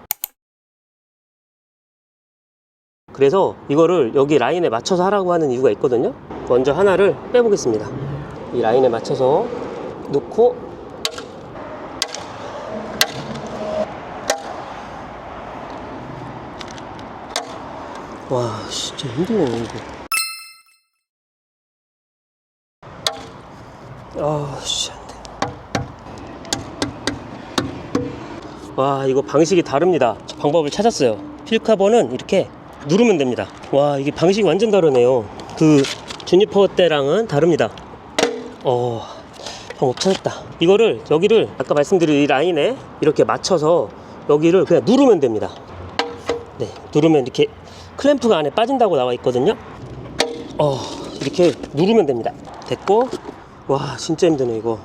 그래서 이거를 여기 라인에 맞춰서 하라고 하는 이유가 있거든요. 먼저 하나를 빼보겠습니다. 이 라인에 맞춰서 놓고 와, 진짜 힘드네요 이거. 안돼. 와, 이거 방식이 다릅니다. 방법을 찾았어요. 휠 커버는 이렇게 누르면 됩니다. 와, 이게 방식이 완전 다르네요. 그 주니퍼 때랑은 다릅니다. 방법 찾았다. 이거를 여기를 아까 말씀드린 이 라인에 이렇게 맞춰서 여기를 그냥 누르면 됩니다. 네, 누르면 이렇게 클램프가 안에 빠진다고 나와 있거든요. 이렇게 누르면 됩니다. 됐고, 와, 진짜 힘드네 이거.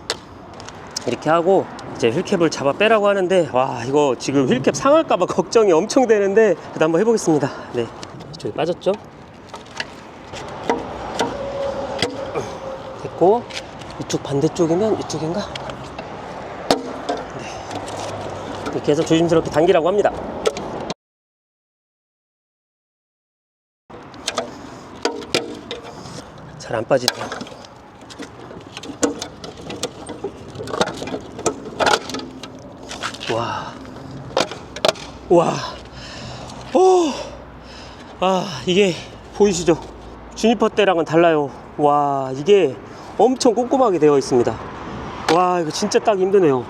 이렇게 하고 이제 휠캡을 잡아 빼라고 하는데, 와, 이거 지금 휠캡 상할까봐 걱정이 엄청 되는데, 그래도 한번 해보겠습니다. 네, 이쪽에 빠졌죠? 됐고, 이쪽 반대쪽이면 이쪽인가? 네, 이렇게 해서 조심스럽게 당기라고 합니다. 잘 안 빠지네요. 이게 보이시죠? 주니퍼 때랑은 달라요. 와, 이게 엄청 꼼꼼하게 되어 있습니다. 와, 이거 진짜 따기 힘드네요.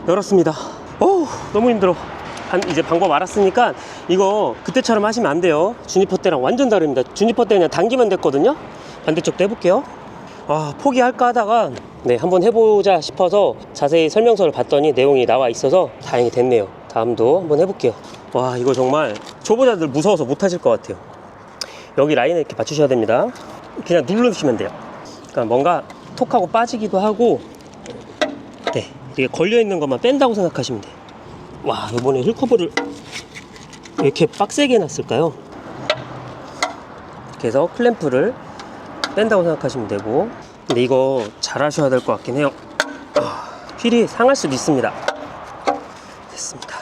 열었습니다. 너무 힘들어. 이제 방법 알았으니까 이거 그때처럼 하시면 안 돼요. 주니퍼 때랑 완전 다릅니다. 주니퍼 때 그냥 당기면 됐거든요. 반대쪽도 해볼게요. 포기할까 하다가 네, 한번 해보자 싶어서 자세히 설명서를 봤더니 내용이 나와 있어서 다행히 됐네요. 다음도 한번 해볼게요. 와, 이거 정말 초보자들 무서워서 못하실 것 같아요. 여기 라인에 이렇게 맞추셔야 됩니다. 그냥 누르시면 돼요. 그러니까 뭔가 톡하고 빠지기도 하고, 네, 이게 걸려있는 것만 뺀다고 생각하시면 돼요. 와, 이번에 휠 커버를 왜 이렇게 빡세게 해놨을까요? 이렇게 해서 클램프를 뺀다고 생각하시면 되고, 근데 이거 잘 하셔야 될 것 같긴 해요. 휠이 상할 수도 있습니다. 됐습니다.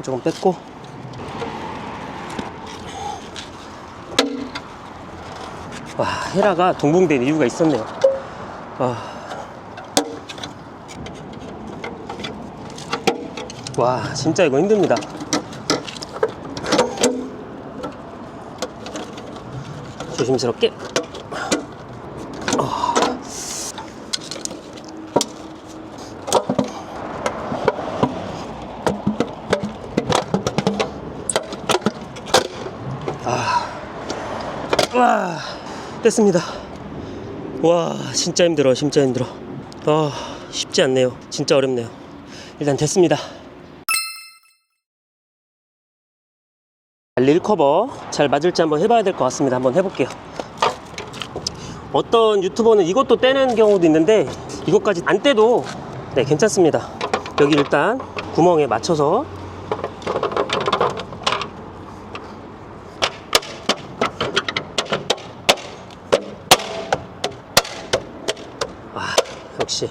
조금 뺐고, 와, 헤라가 동봉된 이유가 있었네요. 와, 진짜 이거 힘듭니다. 조심스럽게. 와, 됐습니다. 와, 진짜 힘들어, 진짜 힘들어. 쉽지 않네요. 진짜 어렵네요. 일단 됐습니다. 릴 커버 잘 맞을지 한번 해봐야 될 것 같습니다. 한번 해볼게요. 어떤 유튜버는 이것도 떼는 경우도 있는데 이것까지 안 떼도 네, 괜찮습니다. 여기 일단 구멍에 맞춰서 역시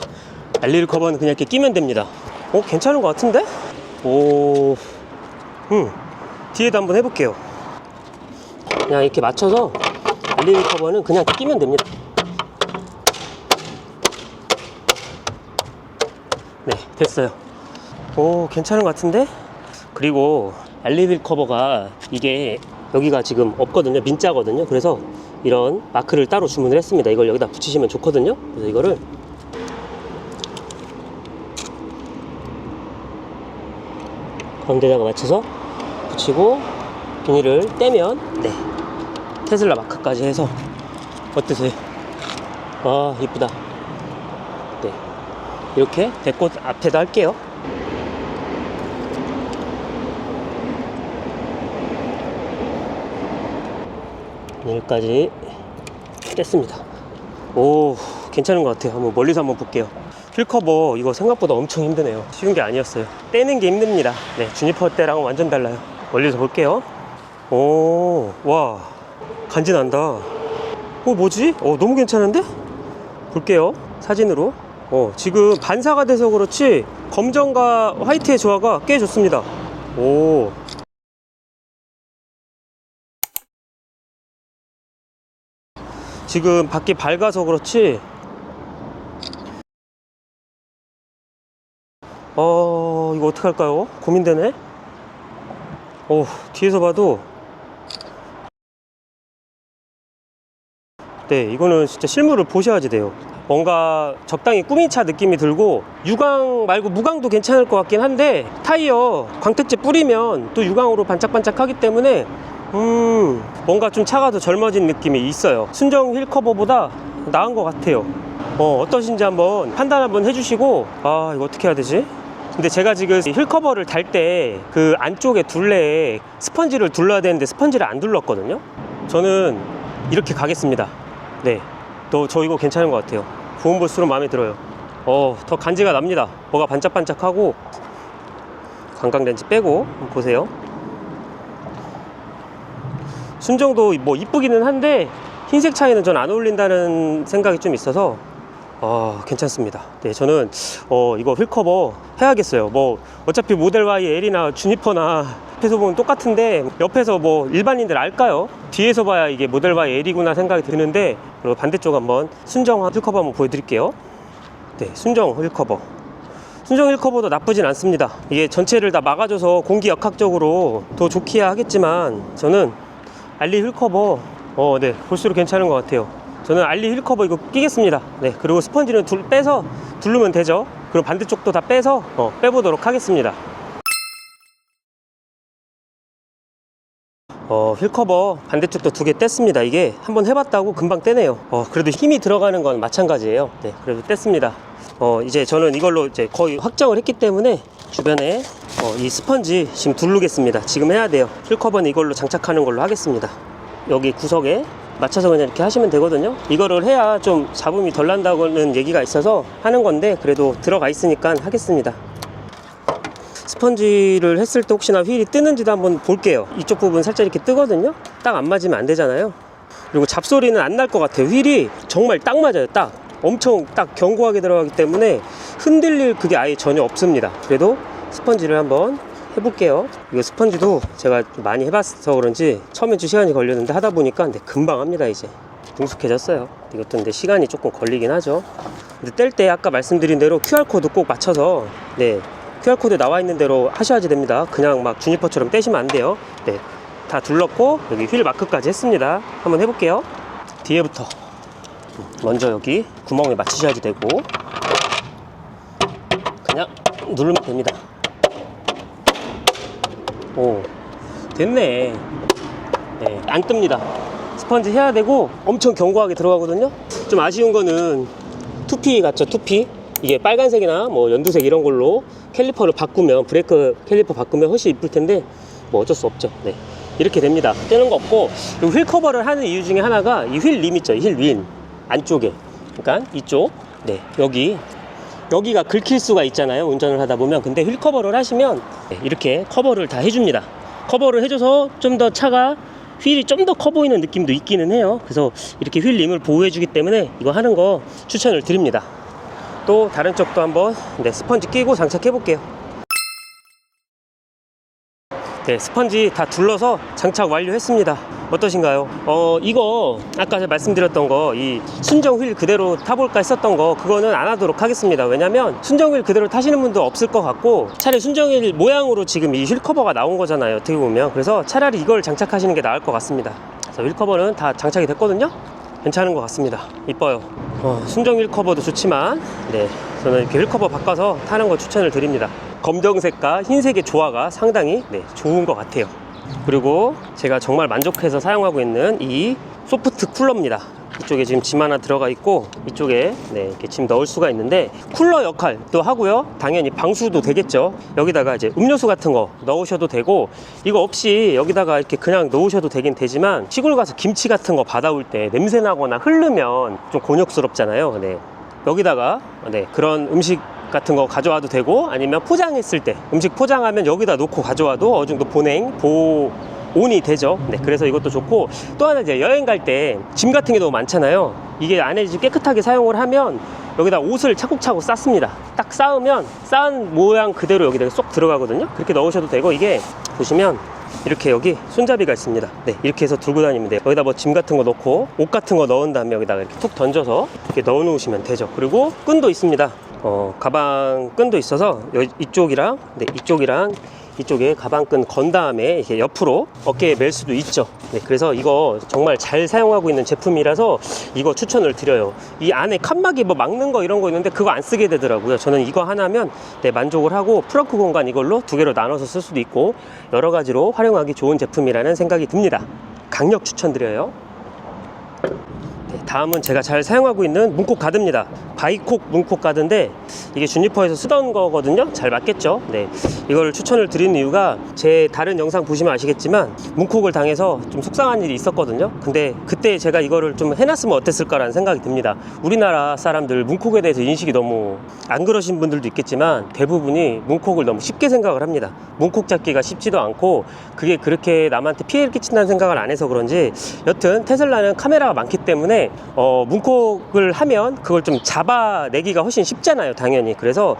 알릴 커버는 그냥 이렇게 끼면 됩니다. 괜찮은 것 같은데? 오, 뒤에도 한번 해볼게요. 그냥 이렇게 맞춰서 알리비 커버는 그냥 끼면 됩니다. 네, 됐어요. 오, 괜찮은 것 같은데? 그리고 알리빌 커버가 이게 여기가 지금 없거든요. 민자거든요. 그래서 이런 마크를 따로 주문을 했습니다. 이걸 여기다 붙이시면 좋거든요. 그래서 이거를 가운데다가 맞춰서 붙이고 비닐을 떼면, 네, 테슬라 마크까지 해서 어떠세요? 아, 이쁘다. 네, 이렇게 배꽃 앞에도 할게요. 비닐까지 뗐습니다. 오, 괜찮은 것 같아요. 한번 멀리서 한번 볼게요. 휠커버 이거 생각보다 엄청 힘드네요. 쉬운 게 아니었어요. 떼는 게 힘듭니다. 네, 주니퍼 때랑은 완전 달라요. 멀리서 볼게요. 오, 와, 간지난다. 뭐지? 너무 괜찮은데? 볼게요. 사진으로. 지금 반사가 돼서 그렇지 검정과 화이트의 조화가 꽤 좋습니다. 오, 지금 밖이 밝아서 그렇지 이거 어떡할까요? 고민되네. 뒤에서 봐도, 네, 이거는 진짜 실물을 보셔야지 돼요. 뭔가 적당히 꾸민 차 느낌이 들고, 유광 말고 무광도 괜찮을 것 같긴 한데 타이어 광택제 뿌리면 또 유광으로 반짝반짝 하기 때문에 뭔가 좀 차가 더 젊어진 느낌이 있어요. 순정 휠 커버보다 나은 것 같아요. 어떠신지 한번 판단 한번 해주시고. 아, 이거 어떻게 해야 되지? 근데 제가 지금 휠 커버를 달 때 그 안쪽에 둘레에 스펀지를 둘러야 되는데 스펀지를 안 둘렀거든요. 저는 이렇게 가겠습니다. 네, 저 이거 괜찮은 것 같아요. 보면 볼수록 마음에 들어요. 더 간지가 납니다. 뭐가 반짝반짝하고. 관광렌즈 빼고 한번 보세요. 순정도 뭐 이쁘기는 한데 흰색 차이는 전 안 어울린다는 생각이 좀 있어서 괜찮습니다. 네, 저는 이거 휠커버 해야겠어요. 뭐 어차피 모델 Y L이나 주니퍼나 옆에서 보면 똑같은데 옆에서 뭐 일반인들 알까요? 뒤에서 봐야 이게 모델 Y L이구나 생각이 드는데. 그리고 반대쪽 한번 순정 휠커버 한번 보여드릴게요. 네, 순정 휠커버. 순정 휠커버도 나쁘진 않습니다. 이게 전체를 다 막아줘서 공기 역학적으로 더 좋기야 하겠지만 저는 알리 휠커버 네, 볼수록 괜찮은 것 같아요. 저는 알리 휠커버 이거 끼겠습니다. 네, 그리고 스펀지는 빼서 두르면 되죠. 그리고 반대쪽도 다 빼서 빼보도록 하겠습니다. 휠커버 반대쪽도 2개 뗐습니다. 이게 한번 해봤다고 금방 떼네요. 그래도 힘이 들어가는 건 마찬가지예요. 네, 그래도 뗐습니다. 이제 저는 이걸로 이제 거의 확정을 했기 때문에 주변에 이 스펀지 지금 두르겠습니다. 지금 해야 돼요. 휠커버는 이걸로 장착하는 걸로 하겠습니다. 여기 구석에 맞춰서 그냥 이렇게 하시면 되거든요. 이거를 해야 좀 잡음이 덜 난다고는 얘기가 있어서 하는 건데 그래도 들어가 있으니까 하겠습니다. 스펀지를 했을 때 혹시나 휠이 뜨는지도 한번 볼게요. 이쪽 부분 살짝 이렇게 뜨거든요. 딱 안 맞으면 안 되잖아요. 그리고 잡소리는 안 날 것 같아요. 휠이 정말 딱 맞아요. 딱 엄청 딱 견고하게 들어가기 때문에 흔들릴 그게 아예 전혀 없습니다. 그래도 스펀지를 한번 해볼게요. 이거 스펀지도 제가 좀 많이 해봐서 그런지 처음엔 좀 시간이 걸렸는데 하다 보니까 근데 금방 합니다. 이제 능숙해졌어요. 이것도 근데 시간이 조금 걸리긴 하죠. 근데 뗄 때 아까 말씀드린 대로 QR코드 꼭 맞춰서, 네, QR코드 나와 있는 대로 하셔야지 됩니다. 그냥 막 주니퍼처럼 떼시면 안 돼요. 네, 다 둘렀고 여기 휠 마크까지 했습니다. 한번 해볼게요. 뒤에부터 먼저 여기 구멍에 맞추셔야지 되고 그냥 누르면 됩니다. 오, 됐네. 네, 안 뜹니다. 스펀지 해야 되고 엄청 견고하게 들어가거든요. 좀 아쉬운 거는 2P 같죠? 2P 이게 빨간색이나 뭐 연두색 이런 걸로 캘리퍼를 바꾸면, 브레이크 캘리퍼 바꾸면 훨씬 이쁠 텐데 뭐 어쩔 수 없죠. 네, 이렇게 됩니다. 떼는 거 없고. 그리고 휠 커버를 하는 이유 중에 하나가 이 휠 림 있죠? 휠 림 안쪽에, 그러니까 이쪽, 네, 여기가 긁힐 수가 있잖아요, 운전을 하다 보면. 근데 휠 커버를 하시면 이렇게 커버를 다 해줍니다. 커버를 해줘서 좀 더 차가 휠이 좀 더 커 보이는 느낌도 있기는 해요. 그래서 이렇게 휠 림을 보호해 주기 때문에 이거 하는 거 추천을 드립니다. 또 다른 쪽도 한번 스펀지 끼고 장착해 볼게요. 네, 스펀지 다 둘러서 장착 완료했습니다. 어떠신가요? 이거 아까 제가 말씀드렸던 거 이 순정 휠 그대로 타볼까 했었던 거 그거는 안 하도록 하겠습니다. 왜냐면 순정 휠 그대로 타시는 분도 없을 것 같고 차라리 순정 휠 모양으로 지금 이 휠 커버가 나온 거잖아요, 어떻게 보면. 그래서 차라리 이걸 장착하시는 게 나을 것 같습니다. 그래서 휠 커버는 다 장착이 됐거든요. 괜찮은 것 같습니다. 이뻐요. 순정 휠 커버도 좋지만 네, 저는 이렇게 휠 커버 바꿔서 타는 거 추천을 드립니다. 검정색과 흰색의 조화가 상당히 네, 좋은 것 같아요. 그리고 제가 정말 만족해서 사용하고 있는 이 소프트 쿨러입니다. 이쪽에 지금 짐 하나 들어가 있고 이쪽에 네, 이렇게 짐 넣을 수가 있는데 쿨러 역할도 하고요. 당연히 방수도 되겠죠. 여기다가 이제 음료수 같은 거 넣으셔도 되고, 이거 없이 여기다가 이렇게 그냥 넣으셔도 되긴 되지만 시골 가서 김치 같은 거 받아올 때 냄새 나거나 흐르면 좀 곤욕스럽잖아요. 네. 여기다가 네, 그런 음식 같은 거 가져와도 되고, 아니면 포장했을 때 음식 포장하면 여기다 놓고 가져와도 어느 정도 보온이 되죠. 네, 그래서 이것도 좋고, 또 하나 이제 여행 갈 때 짐 같은 게 너무 많잖아요. 이게 안에 깨끗하게 사용을 하면 여기다 옷을 차곡차곡 쌌습니다. 딱 쌓으면 쌓은 모양 그대로 여기다 쏙 들어가거든요. 그렇게 넣으셔도 되고, 이게 보시면 이렇게 여기 손잡이가 있습니다. 네, 이렇게 해서 들고 다니면 돼요. 여기다 뭐 짐 같은 거 넣고 옷 같은 거 넣은 다음에 여기다가 이렇게 툭 던져서 이렇게 넣어 놓으시면 되죠. 그리고 끈도 있습니다. 가방 끈도 있어서 이쪽이랑 네, 이쪽이랑 이쪽에 가방끈 건 다음에 이렇게 옆으로 어깨에 멜 수도 있죠. 네, 그래서 이거 정말 잘 사용하고 있는 제품이라서 이거 추천을 드려요. 이 안에 칸막이 뭐 막는 거 이런 거 있는데 그거 안 쓰게 되더라고요. 저는 이거 하나면 네, 만족을 하고, 프렁크 공간 이걸로 두 개로 나눠서 쓸 수도 있고 여러 가지로 활용하기 좋은 제품이라는 생각이 듭니다. 강력 추천드려요. 네, 다음은 제가 잘 사용하고 있는 문콕 가드입니다. 바이콕 문콕 가드인데 이게 주니퍼에서 쓰던 거거든요. 잘 맞겠죠. 네, 이걸 추천을 드리는 이유가 제 다른 영상 보시면 아시겠지만 문콕을 당해서 좀 속상한 일이 있었거든요. 근데 그때 제가 이거를 좀 해놨으면 어땠을까라는 생각이 듭니다. 우리나라 사람들 문콕에 대해서 인식이 너무 안 그러신 분들도 있겠지만 대부분이 문콕을 너무 쉽게 생각을 합니다. 문콕 잡기가 쉽지도 않고 그게 그렇게 남한테 피해를 끼친다는 생각을 안 해서 그런지, 여튼 테슬라는 카메라가 많기 때문에 문콕을 하면 그걸 좀 잡아내기가 훨씬 쉽잖아요, 당연히. 그래서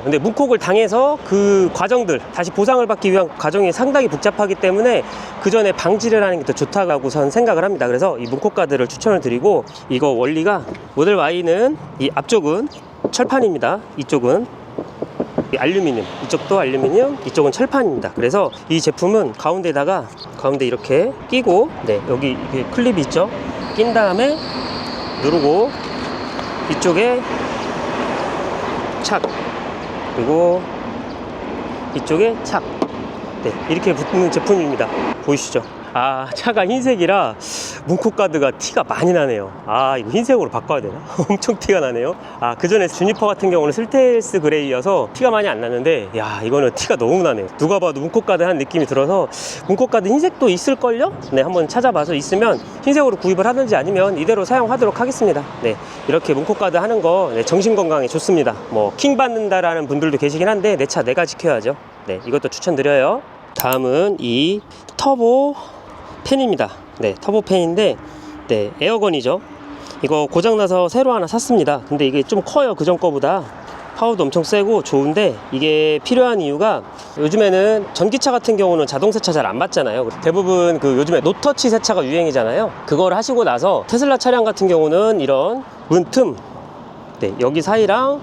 근데 문콕을 당해서 그 과정들 다시 보상을 받기 위한 과정이 상당히 복잡하기 때문에 그 전에 방지를 하는 게 더 좋다고 저는 생각을 합니다. 그래서 이 문콕 가드를 추천을 드리고, 이거 원리가 모델 Y는 이 앞쪽은 철판입니다. 이쪽은 알루미늄, 이쪽도 알루미늄, 이쪽은 철판입니다. 그래서 이 제품은 가운데 이렇게 끼고, 네, 여기 클립이 있죠. 낀 다음에 누르고 이쪽에 착, 그리고 이쪽에 착, 네, 이렇게 붙는 제품입니다. 보이시죠? 차가 흰색이라 문콕 가드가 티가 많이 나네요. 이거 흰색으로 바꿔야 되나? 엄청 티가 나네요. 그 전에 주니퍼 같은 경우는 스텔스 그레이여서 티가 많이 안 났는데, 야, 이거는 티가 너무 나네요. 누가 봐도 문콕 가드 한 느낌이 들어서, 문콕 가드 흰색도 있을걸요? 네, 한번 찾아봐서 있으면 흰색으로 구입을 하든지 아니면 이대로 사용하도록 하겠습니다. 네, 이렇게 문콕 가드 하는 거 네, 정신 건강에 좋습니다. 뭐 킹 받는다라는 분들도 계시긴 한데 내 차 내가 지켜야죠. 네, 이것도 추천드려요. 다음은 이 터보 팬입니다. 네, 터보 팬인데 네, 에어건이죠. 이거 고장나서 새로 하나 샀습니다. 근데 이게 좀 커요, 그전 거보다. 파워도 엄청 세고 좋은데, 이게 필요한 이유가 요즘에는 전기차 같은 경우는 자동 세차 잘 안 받잖아요. 대부분 요즘에 노터치 세차가 유행이잖아요. 그걸 하시고 나서 테슬라 차량 같은 경우는 이런 문틈, 네, 여기 사이랑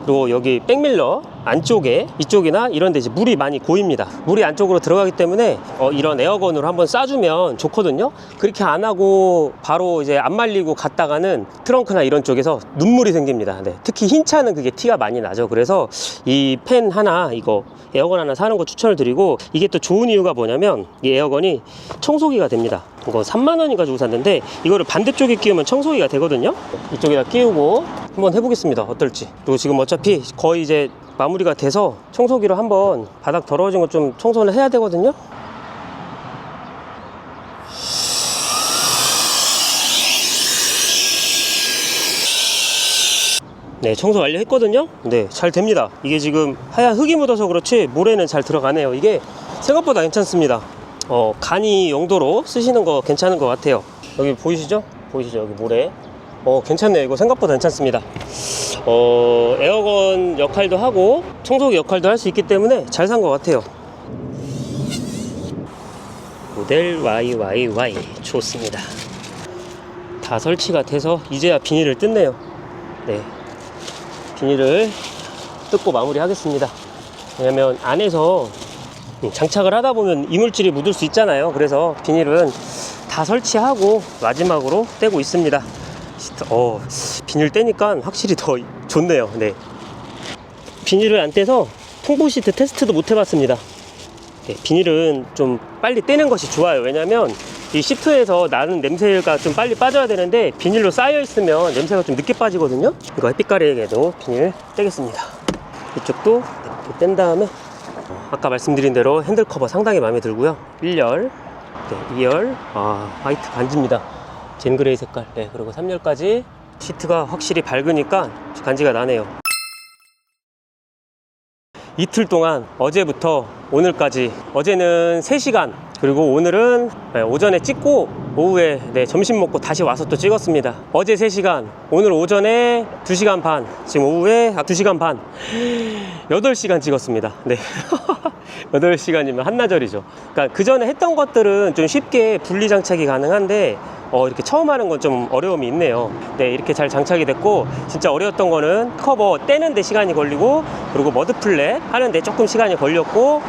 그리고 여기 백밀러 안쪽에 이쪽이나 이런 데 이제 물이 많이 고입니다. 물이 안쪽으로 들어가기 때문에 이런 에어건으로 한번 쏴주면 좋거든요. 그렇게 안 하고 바로 이제 안 말리고 갔다가는 트렁크나 이런 쪽에서 눈물이 생깁니다. 네, 특히 흰 차는 그게 티가 많이 나죠. 그래서 이 팬 하나, 이거 에어건 하나 사는 거 추천을 드리고, 이게 또 좋은 이유가 뭐냐면 이 에어건이 청소기가 됩니다. 이거 3만원이 가지고 샀는데 이거를 반대쪽에 끼우면 청소기가 되거든요. 이쪽에다 끼우고 한번 해보겠습니다. 어떨지. 그리고 지금 어차피 거의 이제 마무리가 돼서 청소기로 한번 바닥 더러워진 거 좀 청소를 해야 되거든요. 네, 청소 완료했거든요. 네, 잘 됩니다. 이게 지금 하얀 흙이 묻어서 그렇지 모래는 잘 들어가네요. 이게 생각보다 괜찮습니다. 간이 용도로 쓰시는 거 괜찮은 것 같아요. 여기 보이시죠? 여기 모래. 괜찮네요. 이거 생각보다 괜찮습니다. 에어건 역할도 하고 청소기 역할도 할 수 있기 때문에 잘 산 것 같아요. 모델 YYY 좋습니다. 다 설치가 돼서 이제야 비닐을 뜯네요. 네, 비닐을 뜯고 마무리 하겠습니다. 왜냐면 안에서 장착을 하다 보면 이물질이 묻을 수 있잖아요. 그래서 비닐은 다 설치하고 마지막으로 떼고 있습니다. 비닐 떼니까 확실히 더 좋네요. 네, 비닐을 안 떼서 통보 시트 테스트도 못 해봤습니다. 네, 비닐은 좀 빨리 떼는 것이 좋아요. 왜냐면 이 시트에서 나는 냄새가 좀 빨리 빠져야 되는데 비닐로 쌓여 있으면 냄새가 좀 늦게 빠지거든요. 이거 햇빛 가리개도 비닐 떼겠습니다. 이쪽도 이렇게 뗀 다음에 아까 말씀드린 대로 핸들 커버 상당히 마음에 들고요. 1열, 네, 2열, 화이트 간지입니다. 젠그레이 색깔. 네, 그리고 3열까지 시트가 확실히 밝으니까 간지가 나네요. 이틀 동안 어제부터 오늘까지, 어제는 3시간, 그리고 오늘은 오전에 찍고 오후에 점심 먹고 다시 와서 또 찍었습니다. 어제 3시간, 오늘 오전에 2시간 반, 지금 오후에 2시간 반, 8시간 찍었습니다. 네. 8시간이면 한나절이죠. 그러니까 그 전에 했던 것들은 좀 쉽게 분리 장착이 가능한데 이렇게 처음 하는 건 좀 어려움이 있네요. 네, 이렇게 잘 장착이 됐고, 진짜 어려웠던 거는 커버 떼는데 시간이 걸리고, 그리고 머드 플랫 하는데 조금 시간이 걸렸고,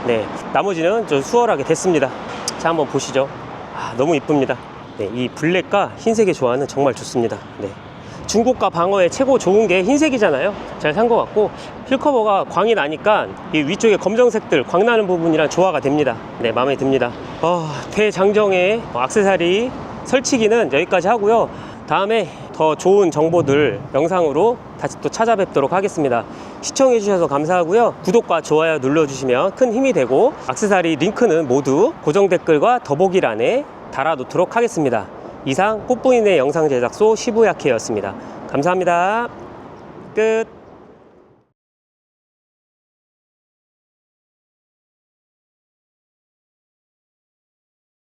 네, 나머지는 좀 수월하게 됐습니다. 자, 한번 보시죠. 너무 이쁩니다. 네, 이 블랙과 흰색의 조화는 정말 좋습니다. 네, 중고가 방어에 최고 좋은 게 흰색이잖아요. 잘 산 것 같고, 휠커버가 광이 나니까 이 위쪽에 검정색들 광 나는 부분이랑 조화가 됩니다. 네, 마음에 듭니다. 대장정의 액세서리 설치기는 여기까지 하고요. 다음에 더 좋은 정보들 영상으로 다시 또 찾아뵙도록 하겠습니다. 시청해 주셔서 감사하고요. 구독과 좋아요 눌러주시면 큰 힘이 되고, 액세서리 링크는 모두 고정 댓글과 더보기란에 달아놓도록 하겠습니다. 이상 꽃부인의 영상 제작소 시부야케였습니다. 감사합니다. 끝.